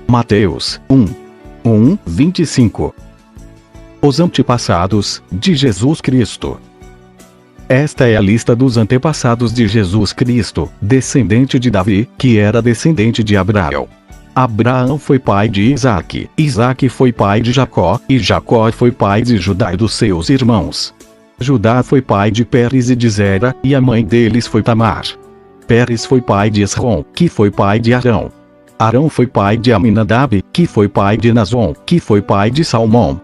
Mateus 1:25. Os antepassados de Jesus Cristo. Esta é a lista dos antepassados de Jesus Cristo, descendente de Davi, que era descendente de Abraão. Abraão foi pai de Isaque, Isaque foi pai de Jacó, e Jacó foi pai de Judá e dos seus irmãos. Judá foi pai de Pérez e de Zera, e a mãe deles foi Tamar. Pérez foi pai de Esrom, que foi pai de Arão. Arão foi pai de Aminadab, que foi pai de Nazon, que foi pai de Salmão.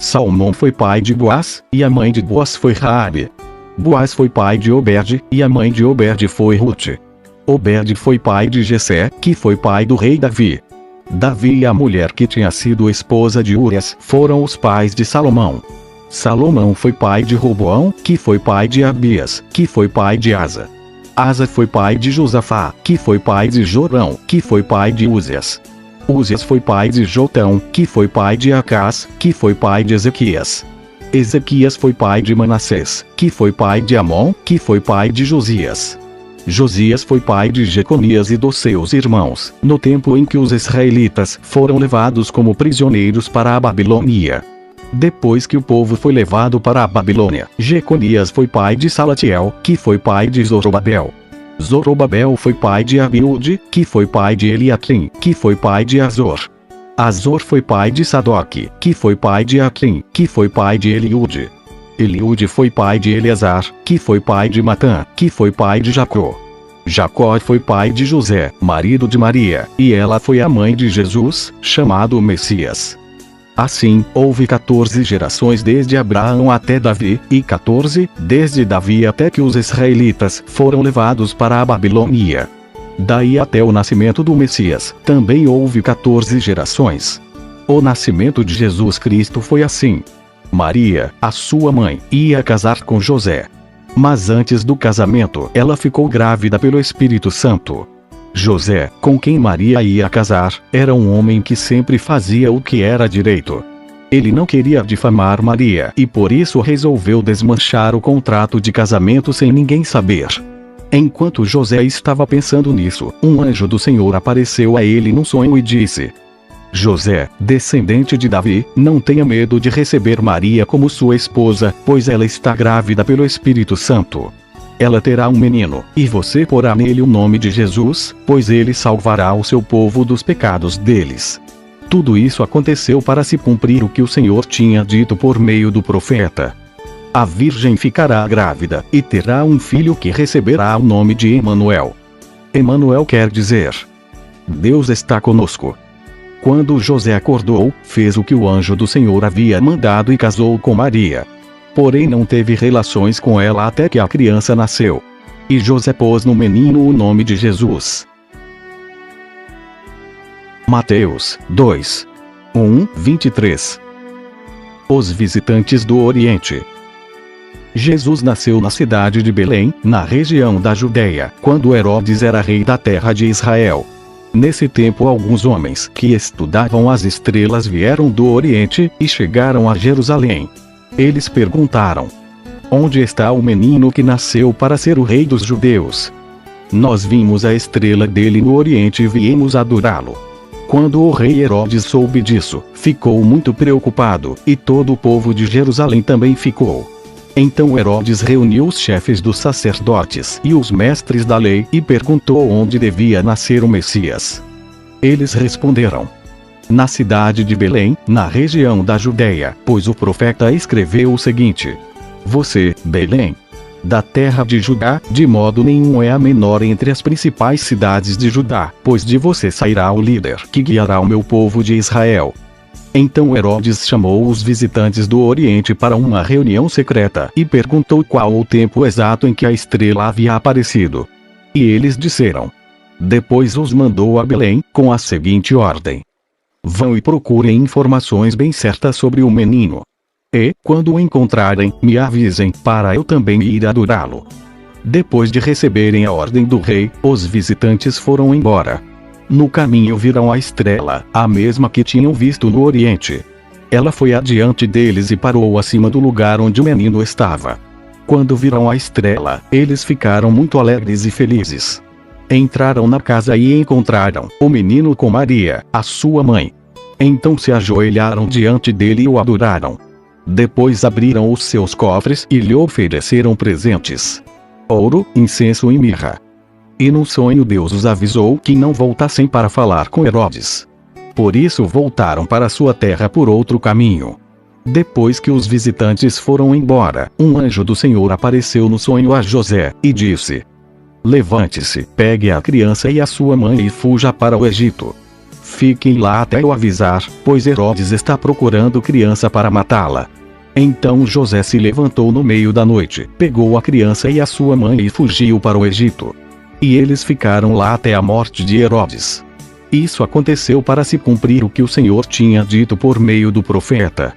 Salmão foi pai de Boaz, e a mãe de Boaz foi Raabe. Boaz foi pai de Obed, e a mãe de Obed foi Rute. Obed foi pai de Jessé, que foi pai do rei Davi. Davi e a mulher que tinha sido esposa de Urias foram os pais de Salomão. Salomão foi pai de Roboão, que foi pai de Abias, que foi pai de Asa. Asa foi pai de Josafá, que foi pai de Jorão, que foi pai de Uzias. Uzias foi pai de Jotão, que foi pai de Acás, que foi pai de Ezequias. Ezequias foi pai de Manassés, que foi pai de Amon, que foi pai de Josias. Josias foi pai de Jeconias e dos seus irmãos, no tempo em que os israelitas foram levados como prisioneiros para a Babilônia. Depois que o povo foi levado para a Babilônia, Jeconias foi pai de Salatiel, que foi pai de Zorobabel. Zorobabel foi pai de Abiúde, que foi pai de Eliaquim, que foi pai de Azor. Azor foi pai de Sadoque, que foi pai de Aquim, que foi pai de Eliúde. Eliúde foi pai de Eleazar, que foi pai de Matã, que foi pai de Jacó. Jacó foi pai de José, marido de Maria, e ela foi a mãe de Jesus, chamado Messias. Assim, houve 14 gerações desde Abraão até Davi, e 14, desde Davi até que os israelitas foram levados para a Babilônia. Daí até o nascimento do Messias, também houve 14 gerações. O nascimento de Jesus Cristo foi assim. Maria, a sua mãe, ia casar com José. Mas antes do casamento, ela ficou grávida pelo Espírito Santo. José, com quem Maria ia casar, era um homem que sempre fazia o que era direito. Ele não queria difamar Maria e por isso resolveu desmanchar o contrato de casamento sem ninguém saber. Enquanto José estava pensando nisso, um anjo do Senhor apareceu a ele num sonho e disse: José, descendente de Davi, não tenha medo de receber Maria como sua esposa, pois ela está grávida pelo Espírito Santo. Ela terá um menino, e você porá nele o nome de Jesus, pois ele salvará o seu povo dos pecados deles. Tudo isso aconteceu para se cumprir o que o Senhor tinha dito por meio do profeta. A virgem ficará grávida, e terá um filho que receberá o nome de Emanuel. Emanuel quer dizer: Deus está conosco. Quando José acordou, fez o que o anjo do Senhor havia mandado e casou com Maria. Porém não teve relações com ela até que a criança nasceu. E José pôs no menino o nome de Jesus. Mateus 2:1-23. Os visitantes do Oriente. Jesus nasceu na cidade de Belém, na região da Judeia, quando Herodes era rei da terra de Israel. Nesse tempo alguns homens que estudavam as estrelas vieram do Oriente e chegaram a Jerusalém. Eles perguntaram: Onde está o menino que nasceu para ser o rei dos judeus? Nós vimos a estrela dele no Oriente e viemos adorá-lo. Quando o rei Herodes soube disso, ficou muito preocupado, e todo o povo de Jerusalém também ficou. Então Herodes reuniu os chefes dos sacerdotes e os mestres da lei e perguntou onde devia nascer o Messias. Eles responderam: Na cidade de Belém, na região da Judeia, pois o profeta escreveu o seguinte: Você, Belém, da terra de Judá, de modo nenhum é a menor entre as principais cidades de Judá, pois de você sairá o líder que guiará o meu povo de Israel. Então Herodes chamou os visitantes do Oriente para uma reunião secreta e perguntou qual o tempo exato em que a estrela havia aparecido. E eles disseram. Depois os mandou a Belém, com a seguinte ordem: Vão e procurem informações bem certas sobre o menino. E, quando o encontrarem, me avisem, para eu também ir adorá-lo. Depois de receberem a ordem do rei, os visitantes foram embora. No caminho viram a estrela, a mesma que tinham visto no Oriente. Ela foi adiante deles e parou acima do lugar onde o menino estava. Quando viram a estrela, eles ficaram muito alegres e felizes. Entraram na casa e encontraram o menino com Maria, a sua mãe. Então se ajoelharam diante dele e o adoraram. Depois abriram os seus cofres e lhe ofereceram presentes: ouro, incenso e mirra. E num sonho Deus os avisou que não voltassem para falar com Herodes. Por isso voltaram para sua terra por outro caminho. Depois que os visitantes foram embora, um anjo do Senhor apareceu no sonho a José, e disse: levante-se, pegue a criança e a sua mãe e fuja para o Egito. Fiquem lá até eu avisar, pois Herodes está procurando criança para matá-la. Então José se levantou no meio da noite, pegou a criança e a sua mãe e fugiu para o Egito. E eles ficaram lá até a morte de Herodes. Isso aconteceu para se cumprir o que o Senhor tinha dito por meio do profeta: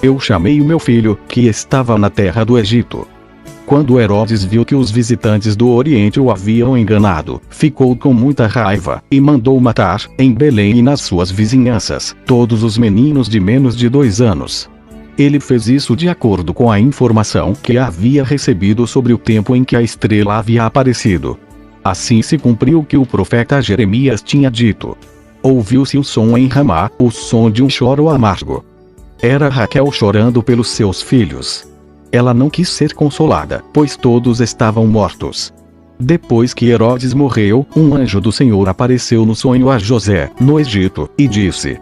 eu chamei o meu filho, que estava na terra do Egito. Quando Herodes viu que os visitantes do Oriente o haviam enganado, ficou com muita raiva, e mandou matar, em Belém e nas suas vizinhanças, todos os meninos de menos de 2 anos. Ele fez isso de acordo com a informação que havia recebido sobre o tempo em que a estrela havia aparecido. Assim se cumpriu o que o profeta Jeremias tinha dito: ouviu-se o som em Ramá, o som de um choro amargo. Era Raquel chorando pelos seus filhos. Ela não quis ser consolada, pois todos estavam mortos. Depois que Herodes morreu, um anjo do Senhor apareceu no sonho a José, no Egito, e disse: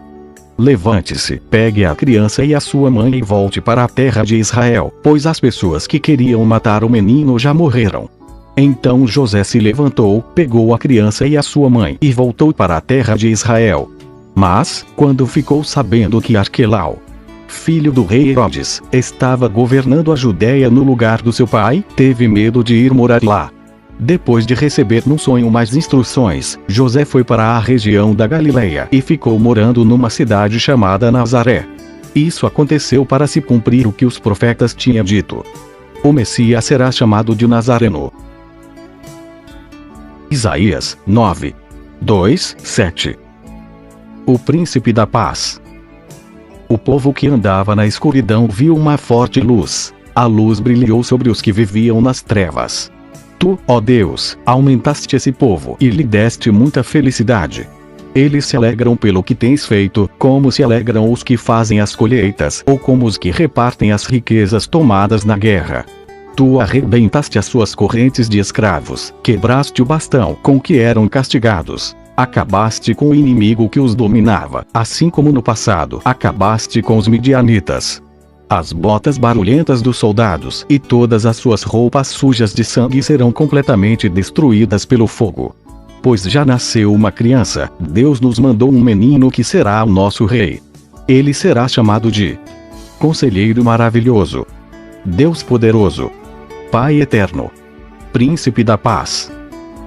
levante-se, pegue a criança e a sua mãe e volte para a terra de Israel, pois as pessoas que queriam matar o menino já morreram. Então José se levantou, pegou a criança e a sua mãe e voltou para a terra de Israel. Mas, quando ficou sabendo que Arquelau, filho do rei Herodes, estava governando a Judéia no lugar do seu pai, teve medo de ir morar lá. Depois de receber num sonho mais instruções, José foi para a região da Galileia e ficou morando numa cidade chamada Nazaré. Isso aconteceu para se cumprir o que os profetas tinham dito: o Messias será chamado de Nazareno. Isaías 9, 2, 7. O príncipe da paz. O povo que andava na escuridão viu uma forte luz. A luz brilhou sobre os que viviam nas trevas. Tu, ó Deus, aumentaste esse povo e lhe deste muita felicidade. Eles se alegram pelo que tens feito, como se alegram os que fazem as colheitas, ou como os que repartem as riquezas tomadas na guerra. Tu arrebentaste as suas correntes de escravos, quebraste o bastão com que eram castigados. Acabaste com o inimigo que os dominava, assim como no passado acabaste com os midianitas. As botas barulhentas dos soldados e todas as suas roupas sujas de sangue serão completamente destruídas pelo fogo. Pois já nasceu uma criança, Deus nos mandou um menino que será o nosso rei. Ele será chamado de Conselheiro Maravilhoso, Deus Poderoso, Pai Eterno, Príncipe da Paz.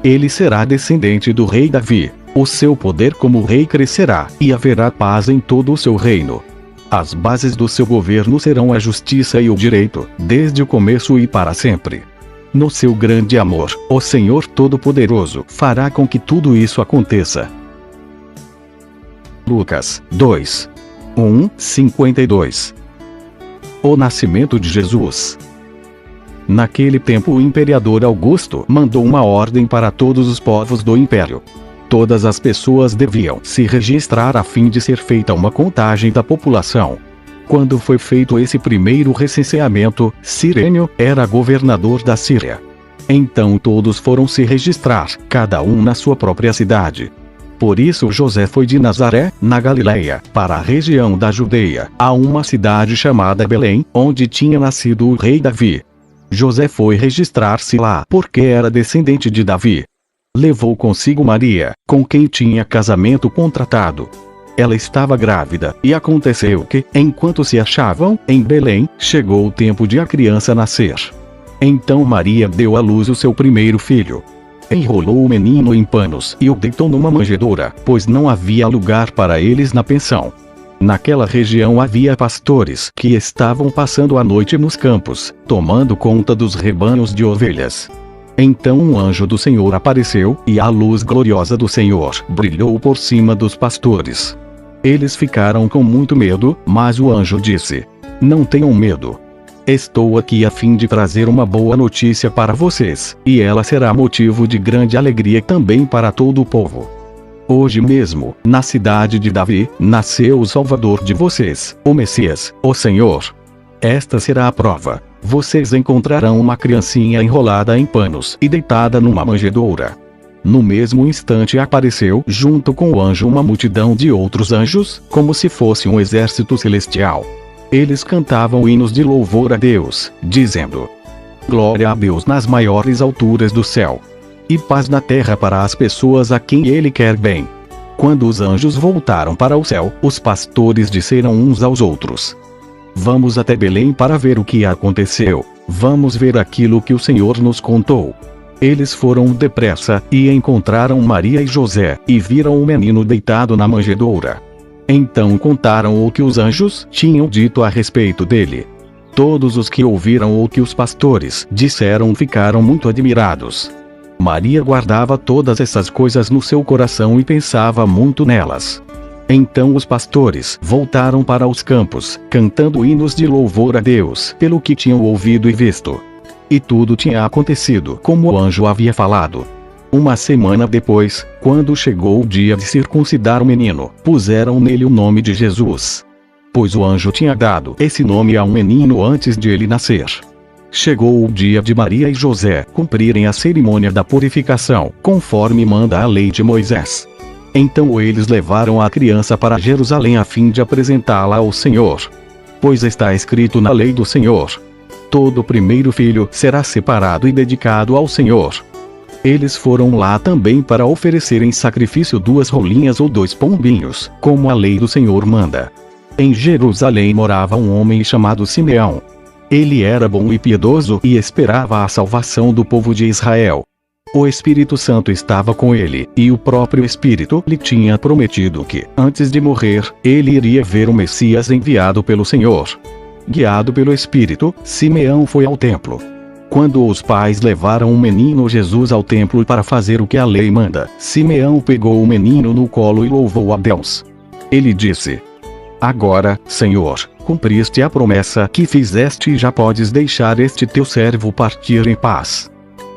Ele será descendente do rei Davi. O seu poder como rei crescerá, e haverá paz em todo o seu reino. As bases do seu governo serão a justiça e o direito, desde o começo e para sempre. No seu grande amor, o Senhor Todo-Poderoso fará com que tudo isso aconteça. Lucas 2, 52. O nascimento de Jesus. Naquele tempo o imperador Augusto mandou uma ordem para todos os povos do império. Todas as pessoas deviam se registrar a fim de ser feita uma contagem da população. Quando foi feito esse primeiro recenseamento, Cirênio era governador da Síria. Então todos foram se registrar, cada um na sua própria cidade. Por isso José foi de Nazaré, na Galileia, para a região da Judeia, a uma cidade chamada Belém, onde tinha nascido o rei Davi. José foi registrar-se lá porque era descendente de Davi. Levou consigo Maria, com quem tinha casamento contratado. Ela estava grávida, e aconteceu que, enquanto se achavam em Belém, chegou o tempo de a criança nascer. Então Maria deu à luz o seu primeiro filho. Enrolou o menino em panos e o deitou numa manjedoura, pois não havia lugar para eles na pensão. Naquela região havia pastores que estavam passando a noite nos campos, tomando conta dos rebanhos de ovelhas. Então um anjo do Senhor apareceu, e a luz gloriosa do Senhor brilhou por cima dos pastores. Eles ficaram com muito medo, mas o anjo disse: não tenham medo. Estou aqui a fim de trazer uma boa notícia para vocês, e ela será motivo de grande alegria também para todo o povo. Hoje mesmo, na cidade de Davi, nasceu o Salvador de vocês, o Messias, o Senhor. Esta será a prova. Vocês encontrarão uma criancinha enrolada em panos e deitada numa manjedoura. No mesmo instante apareceu junto com o anjo uma multidão de outros anjos, como se fosse um exército celestial. Eles cantavam hinos de louvor a Deus, dizendo: Glória a Deus nas maiores alturas do céu, e paz na terra para as pessoas a quem Ele quer bem. Quando os anjos voltaram para o céu, os pastores disseram uns aos outros: Vamos até Belém para ver o que aconteceu. Vamos ver aquilo que o Senhor nos contou. Eles foram depressa, e encontraram Maria e José, e viram o menino deitado na manjedoura. Então contaram o que os anjos tinham dito a respeito dele. Todos os que ouviram o que os pastores disseram ficaram muito admirados. Maria guardava todas essas coisas no seu coração e pensava muito nelas. Então os pastores voltaram para os campos, cantando hinos de louvor a Deus pelo que tinham ouvido e visto. E tudo tinha acontecido como o anjo havia falado. Uma semana depois, quando chegou o dia de circuncidar o menino, puseram nele o nome de Jesus. Pois o anjo tinha dado esse nome a um menino antes de ele nascer. Chegou o dia de Maria e José cumprirem a cerimônia da purificação, conforme manda a lei de Moisés. Então eles levaram a criança para Jerusalém a fim de apresentá-la ao Senhor. Pois está escrito na lei do Senhor: todo primeiro filho será separado e dedicado ao Senhor. Eles foram lá também para oferecerem sacrifício 2 rolinhas ou 2 pombinhos, como a lei do Senhor manda. Em Jerusalém morava um homem chamado Simeão. Ele era bom e piedoso e esperava a salvação do povo de Israel. O Espírito Santo estava com ele, e o próprio Espírito lhe tinha prometido que, antes de morrer, ele iria ver o Messias enviado pelo Senhor. Guiado pelo Espírito, Simeão foi ao templo. Quando os pais levaram o menino Jesus ao templo para fazer o que a lei manda, Simeão pegou o menino no colo e louvou a Deus. Ele disse: Agora, Senhor, cumpriste a promessa que fizeste e já podes deixar este teu servo partir em paz.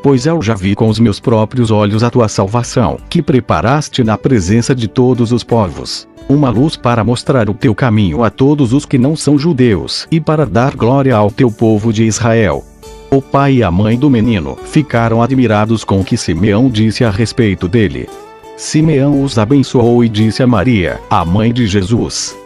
Pois eu já vi com os meus próprios olhos a tua salvação, que preparaste na presença de todos os povos, uma luz para mostrar o teu caminho a todos os que não são judeus e para dar glória ao teu povo de Israel. O pai e a mãe do menino ficaram admirados com o que Simeão disse a respeito dele. Simeão os abençoou e disse a Maria, a mãe de Jesus: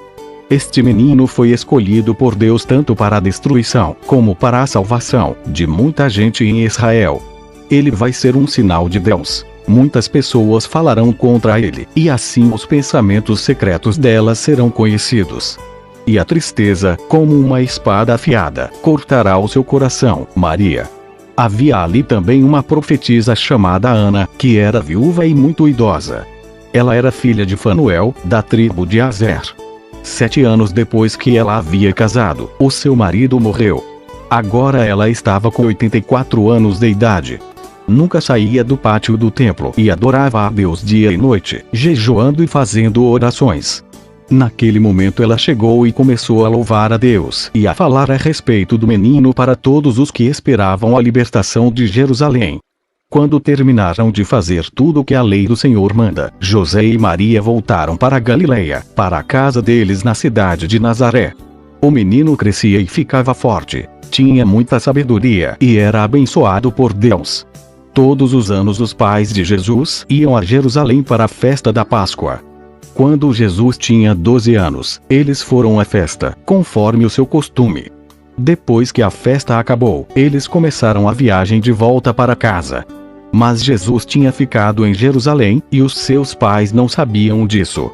Este menino foi escolhido por Deus tanto para a destruição, como para a salvação, de muita gente em Israel. Ele vai ser um sinal de Deus. Muitas pessoas falarão contra ele, e assim os pensamentos secretos delas serão conhecidos. E a tristeza, como uma espada afiada, cortará o seu coração. Maria. Havia ali também uma profetisa chamada Ana, que era viúva e muito idosa. Ela era filha de Fanuel, da tribo de Aser. 7 anos depois que ela havia casado, o seu marido morreu. Agora ela estava com 84 anos de idade. Nunca saía do pátio do templo e adorava a Deus dia e noite, jejuando e fazendo orações. Naquele momento ela chegou e começou a louvar a Deus e a falar a respeito do menino para todos os que esperavam a libertação de Jerusalém. Quando terminaram de fazer tudo o que a lei do Senhor manda, José e Maria voltaram para Galileia, para a casa deles na cidade de Nazaré. O menino crescia e ficava forte, tinha muita sabedoria e era abençoado por Deus. Todos os anos os pais de Jesus iam a Jerusalém para a festa da Páscoa. Quando Jesus tinha 12 anos, eles foram à festa, conforme o seu costume. Depois que a festa acabou, eles começaram a viagem de volta para casa. Mas Jesus tinha ficado em Jerusalém, e os seus pais não sabiam disso.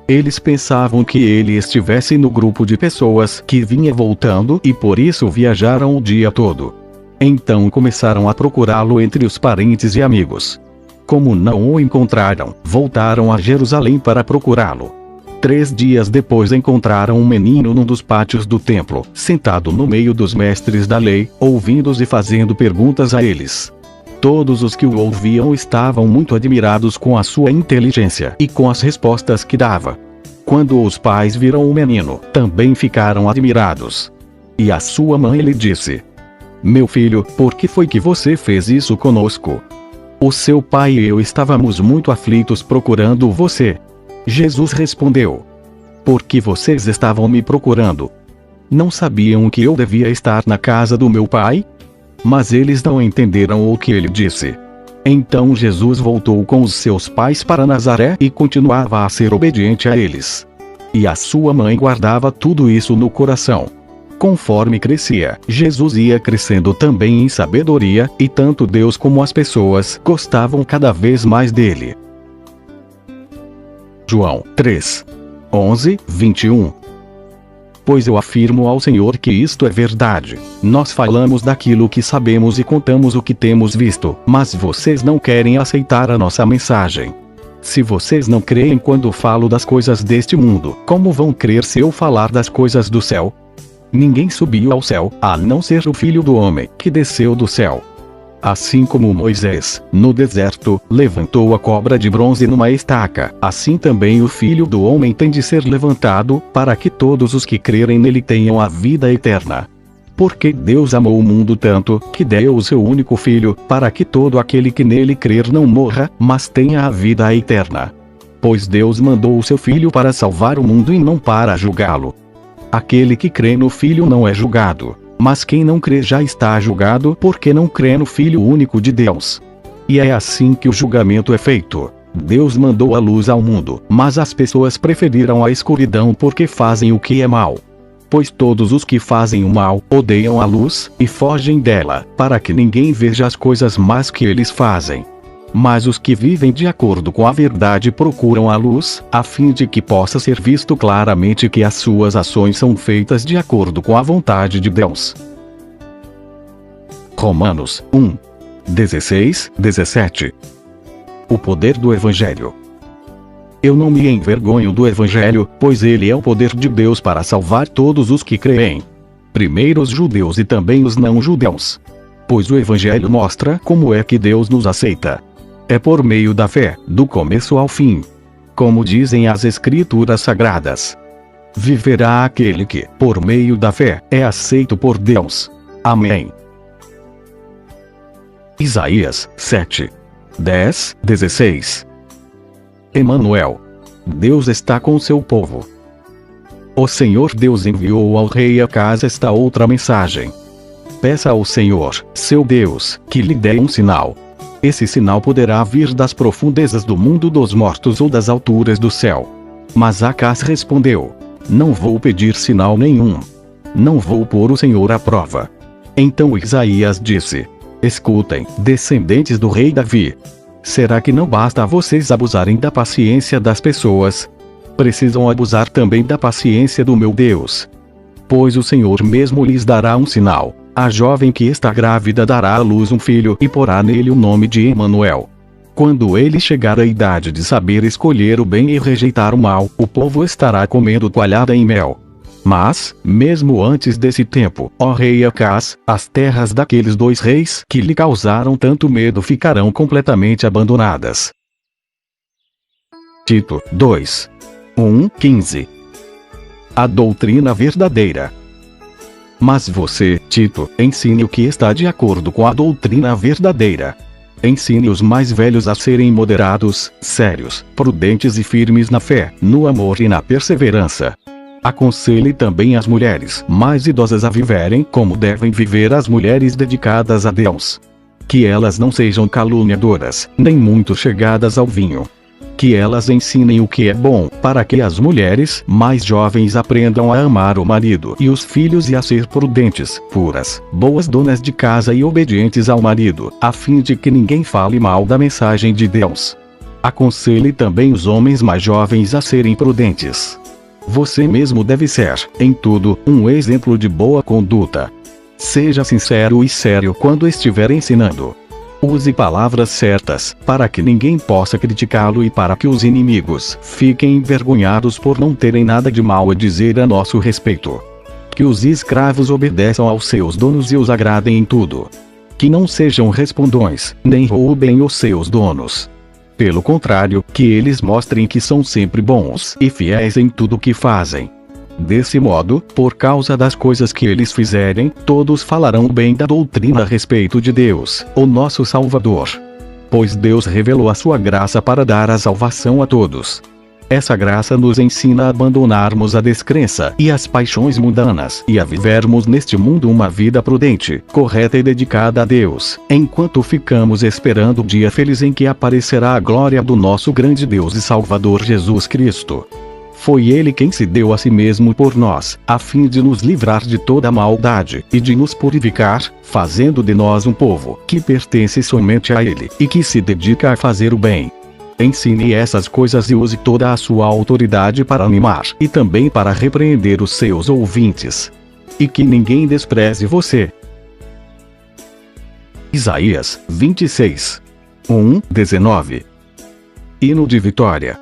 Eles pensavam que ele estivesse no grupo de pessoas que vinha voltando e por isso viajaram o dia todo. Então começaram a procurá-lo entre os parentes e amigos. Como não o encontraram, voltaram a Jerusalém para procurá-lo. 3 dias depois encontraram um menino num dos pátios do templo, sentado no meio dos mestres da lei, ouvindo-os e fazendo perguntas a eles. Todos os que o ouviam estavam muito admirados com a sua inteligência e com as respostas que dava. Quando os pais viram o menino, também ficaram admirados. E a sua mãe lhe disse: Meu filho, por que foi que você fez isso conosco? O seu pai e eu estávamos muito aflitos procurando você. Jesus respondeu: Por que vocês estavam me procurando? Não sabiam que eu devia estar na casa do meu pai? Mas eles não entenderam o que ele disse. Então Jesus voltou com os seus pais para Nazaré e continuava a ser obediente a eles. E a sua mãe guardava tudo isso no coração. Conforme crescia, Jesus ia crescendo também em sabedoria, e tanto Deus como as pessoas gostavam cada vez mais dele. João 3, 11, 21. Pois eu afirmo ao Senhor que isto é verdade. Nós falamos daquilo que sabemos e contamos o que temos visto, mas vocês não querem aceitar a nossa mensagem. Se vocês não creem quando falo das coisas deste mundo, como vão crer se eu falar das coisas do céu? Ninguém subiu ao céu, a não ser o Filho do Homem, que desceu do céu. Assim como Moisés, no deserto, levantou a cobra de bronze numa estaca, assim também o Filho do Homem tem de ser levantado, para que todos os que crerem nele tenham a vida eterna. Porque Deus amou o mundo tanto, que deu o seu único Filho, para que todo aquele que nele crer não morra, mas tenha a vida eterna. Pois Deus mandou o seu Filho para salvar o mundo e não para julgá-lo. Aquele que crê no Filho não é julgado. Mas quem não crê já está julgado porque não crê no Filho único de Deus. E é assim que o julgamento é feito. Deus mandou a luz ao mundo, mas as pessoas preferiram a escuridão porque fazem o que é mal. Pois todos os que fazem o mal odeiam a luz e fogem dela, para que ninguém veja as coisas más que eles fazem. Mas os que vivem de acordo com a verdade procuram a luz, a fim de que possa ser visto claramente que as suas ações são feitas de acordo com a vontade de Deus. Romanos 1, 16, 17. O poder do Evangelho. Eu não me envergonho do Evangelho, pois ele é o poder de Deus para salvar todos os que creem. Primeiro os judeus e também os não-judeus. Pois o Evangelho mostra como é que Deus nos aceita. É por meio da fé, do começo ao fim. Como dizem as Escrituras Sagradas. Viverá aquele que, por meio da fé, é aceito por Deus. Amém. Isaías 7, 10, 16. Emanuel. Deus está com seu povo. O Senhor Deus enviou ao rei Acaz esta outra mensagem. Peça ao Senhor, seu Deus, que lhe dê um sinal. Esse sinal poderá vir das profundezas do mundo dos mortos ou das alturas do céu. Mas Acaz respondeu: Não vou pedir sinal nenhum. Não vou pôr o Senhor à prova. Então Isaías disse: Escutem, descendentes do rei Davi. Será que não basta a vocês abusarem da paciência das pessoas? Precisam abusar também da paciência do meu Deus. Pois o Senhor mesmo lhes dará um sinal. A jovem que está grávida dará à luz um filho e porá nele o nome de Emanuel. Quando ele chegar à idade de saber escolher o bem e rejeitar o mal, o povo estará comendo coalhada em mel. Mas, mesmo antes desse tempo, ó rei Acaz, as terras daqueles dois reis que lhe causaram tanto medo ficarão completamente abandonadas. Tito 2, 1, 15. A doutrina verdadeira. Mas você, Tito, ensine o que está de acordo com a doutrina verdadeira. Ensine os mais velhos a serem moderados, sérios, prudentes e firmes na fé, no amor e na perseverança. Aconselhe também as mulheres mais idosas a viverem como devem viver as mulheres dedicadas a Deus. Que elas não sejam caluniadoras, nem muito chegadas ao vinho. Que elas ensinem o que é bom, para que as mulheres mais jovens aprendam a amar o marido e os filhos e a ser prudentes, puras, boas donas de casa e obedientes ao marido, a fim de que ninguém fale mal da mensagem de Deus. Aconselhe também os homens mais jovens a serem prudentes. Você mesmo deve ser, em tudo, um exemplo de boa conduta. Seja sincero e sério quando estiver ensinando. Use palavras certas, para que ninguém possa criticá-lo e para que os inimigos fiquem envergonhados por não terem nada de mal a dizer a nosso respeito. Que os escravos obedeçam aos seus donos e os agradem em tudo. Que não sejam respondões, nem roubem os seus donos. Pelo contrário, que eles mostrem que são sempre bons e fiéis em tudo o que fazem. Desse modo, por causa das coisas que eles fizerem, todos falarão bem da doutrina a respeito de Deus, o nosso Salvador. Pois Deus revelou a sua graça para dar a salvação a todos. Essa graça nos ensina a abandonarmos a descrença e as paixões mundanas e a vivermos neste mundo uma vida prudente, correta e dedicada a Deus, enquanto ficamos esperando o dia feliz em que aparecerá a glória do nosso grande Deus e Salvador Jesus Cristo. Foi Ele quem se deu a si mesmo por nós, a fim de nos livrar de toda a maldade, e de nos purificar, fazendo de nós um povo que pertence somente a Ele, e que se dedica a fazer o bem. Ensine essas coisas e use toda a sua autoridade para animar e também para repreender os seus ouvintes. E que ninguém despreze você. Isaías 26. 19. Hino de vitória.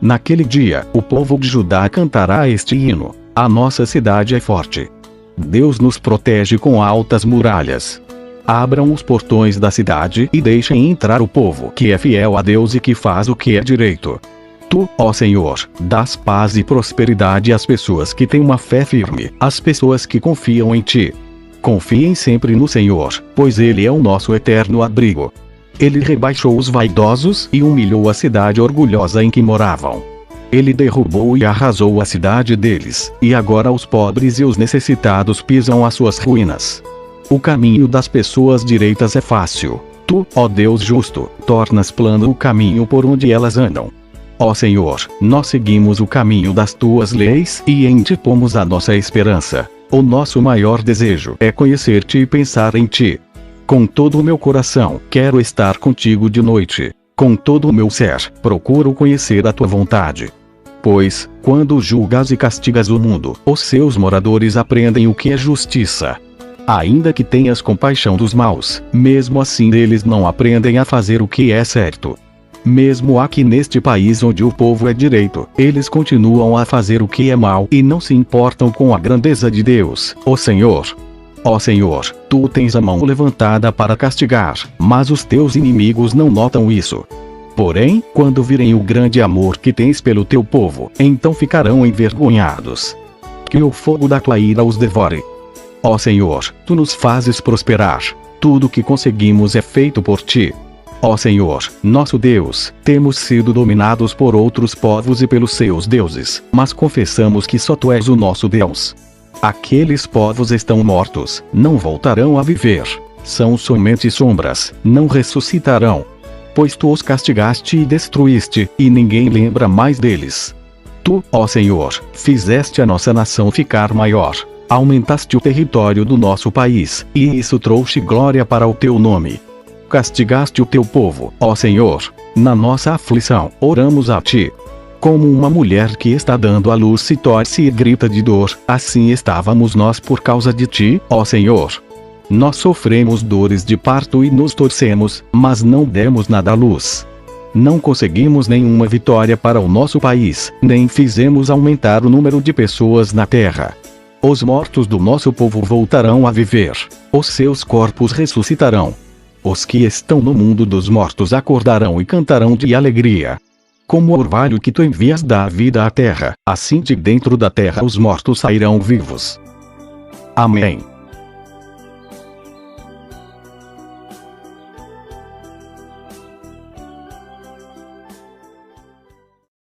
Naquele dia, o povo de Judá cantará este hino: a nossa cidade é forte. Deus nos protege com altas muralhas. Abram os portões da cidade e deixem entrar o povo que é fiel a Deus e que faz o que é direito. Tu, ó Senhor, dás paz e prosperidade às pessoas que têm uma fé firme, às pessoas que confiam em Ti. Confiem sempre no Senhor, pois Ele é o nosso eterno abrigo. Ele rebaixou os vaidosos e humilhou a cidade orgulhosa em que moravam. Ele derrubou e arrasou a cidade deles, e agora os pobres e os necessitados pisam as suas ruínas. O caminho das pessoas direitas é fácil. Tu, ó Deus justo, tornas plano o caminho por onde elas andam. Ó Senhor, nós seguimos o caminho das tuas leis e em ti pomos a nossa esperança. O nosso maior desejo é conhecer-te e pensar em ti. Com todo o meu coração, quero estar contigo de noite. Com todo o meu ser, procuro conhecer a tua vontade. Pois, quando julgas e castigas o mundo, os seus moradores aprendem o que é justiça. Ainda que tenhas compaixão dos maus, mesmo assim eles não aprendem a fazer o que é certo. Mesmo aqui neste país onde o povo é direito, eles continuam a fazer o que é mal e não se importam com a grandeza de Deus, o Senhor. Ó Senhor, tu tens a mão levantada para castigar, mas os teus inimigos não notam isso. Porém, quando virem o grande amor que tens pelo teu povo, então ficarão envergonhados. Que o fogo da tua ira os devore. Ó Senhor, tu nos fazes prosperar. Tudo que conseguimos é feito por ti. Ó Senhor, nosso Deus, temos sido dominados por outros povos e pelos seus deuses, mas confessamos que só tu és o nosso Deus. Aqueles povos estão mortos, não voltarão a viver. São somente sombras, não ressuscitarão. Pois tu os castigaste e destruíste, e ninguém lembra mais deles. Tu, ó Senhor, fizeste a nossa nação ficar maior. Aumentaste o território do nosso país, e isso trouxe glória para o teu nome. Castigaste o teu povo, ó Senhor. Na nossa aflição, oramos a ti. Como uma mulher que está dando à luz se torce e grita de dor, assim estávamos nós por causa de ti, ó Senhor. Nós sofremos dores de parto e nos torcemos, mas não demos nada à luz. Não conseguimos nenhuma vitória para o nosso país, nem fizemos aumentar o número de pessoas na terra. Os mortos do nosso povo voltarão a viver. Os seus corpos ressuscitarão. Os que estão no mundo dos mortos acordarão e cantarão de alegria. Como o orvalho que tu envias dá vida à terra, assim de dentro da terra os mortos sairão vivos. Amém.